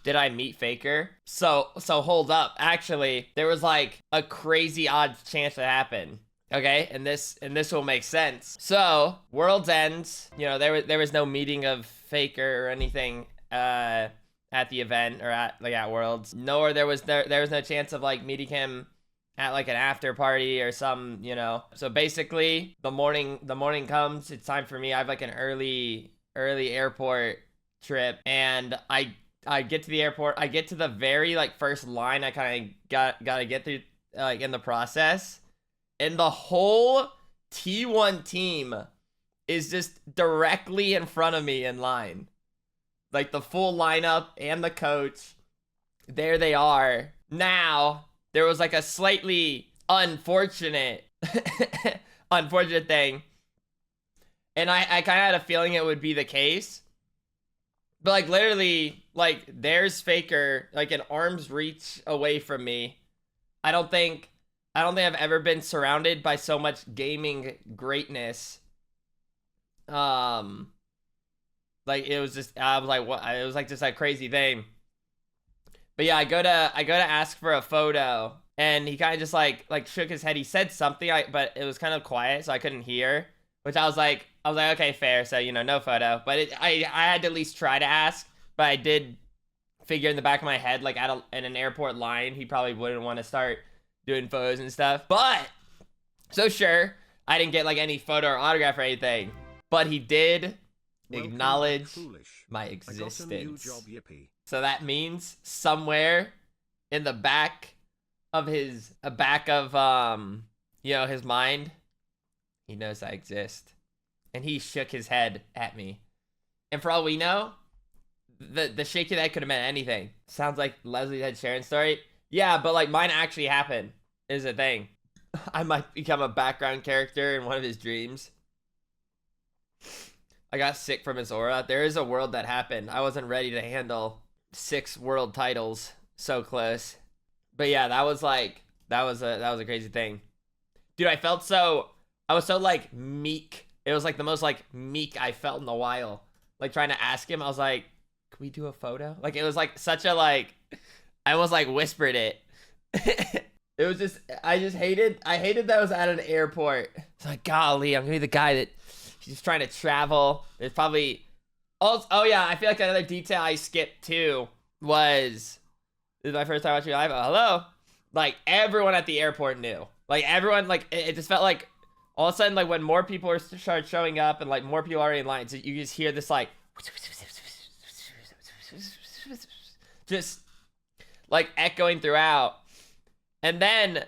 Did I meet Faker? So hold up. Actually, there was like a crazy odd chance that happened. Okay, and this will make sense. So, World's End, you know, there was no meeting of Faker or anything at the event or at Worlds. Nor there was no chance of like meeting him at like an after party or some, you know. So basically, the morning comes, it's time for me. I have like an early airport trip, and I get to the airport. I get to the very like first line I kind of gotta get through like in the process. And the whole T1 team is just directly in front of me in line. Like the full lineup and the coach. There they are. Now, there was like a slightly unfortunate unfortunate thing. And I kind of had a feeling it would be the case. But like literally, like there's Faker like an arm's reach away from me. I don't think I've ever been surrounded by so much gaming greatness. Like it was just, I was like, what? It was like just a crazy thing. But yeah, I go to ask for a photo, and he kind of just like shook his head. He said something, but it was kind of quiet, so I couldn't hear. Which I was like, okay, fair. So you know, no photo. But I had to at least try to ask. But I did figure in the back of my head, like in an airport line, he probably wouldn't want to start doing photos and stuff. But so sure, I didn't get like any photo or autograph or anything, but he did acknowledge my existence. So that means somewhere in the back of his you know, his mind, he knows I exist. And he shook his head at me. And for all we know, the shaking head could have meant anything. Sounds like Leslie's Ed Sheeran story. Yeah, but like mine actually happened is a thing. I might become a background character in one of his dreams. I got sick from his aura. There is a world that happened. I wasn't ready to handle 6 world titles so close. But yeah, that was a crazy thing. Dude, I was so like meek. It was like the most like meek I felt in a while. Like trying to ask him, I was like, can we do a photo? Like it was like such a like, I almost like whispered it. It was just, I hated that I was at an airport. It's like, golly, I'm gonna be the guy that he's trying to travel. There's probably, oh yeah, I feel like another detail I skipped too was, this is my first time watching live. Oh, hello. Like everyone at the airport knew. Like everyone, like it just felt like all of a sudden, like when more people started showing up and like more people are in line, so you just hear this like, just like echoing throughout. And then,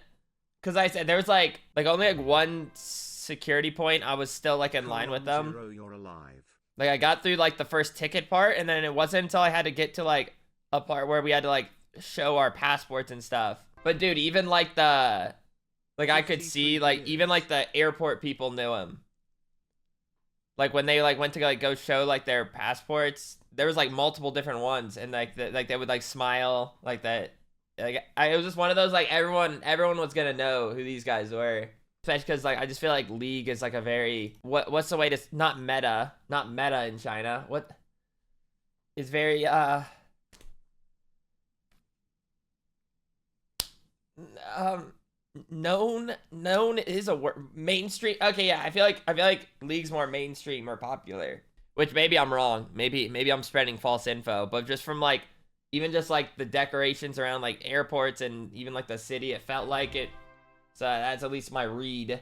because I said there was like only like one security point, I was still like in line with them. You're alive. Like I got through like the first ticket part, and then it wasn't until I had to get to like a part where we had to like show our passports and stuff. But dude, even like I could see like even like the airport people knew him. Like when they like went to like go show like their passports, there was like multiple different ones, and like they would like smile like that. Like it was just one of those like everyone was gonna know who these guys were, especially because like I just feel like League is like a very what's the way to not meta in China, what is very known is a word, mainstream. Okay, yeah, I feel like League's more mainstream or popular, which maybe I'm wrong, maybe I'm spreading false info, but just from like even just like the decorations around like airports and even like the city, it felt like it. So that's at least my read.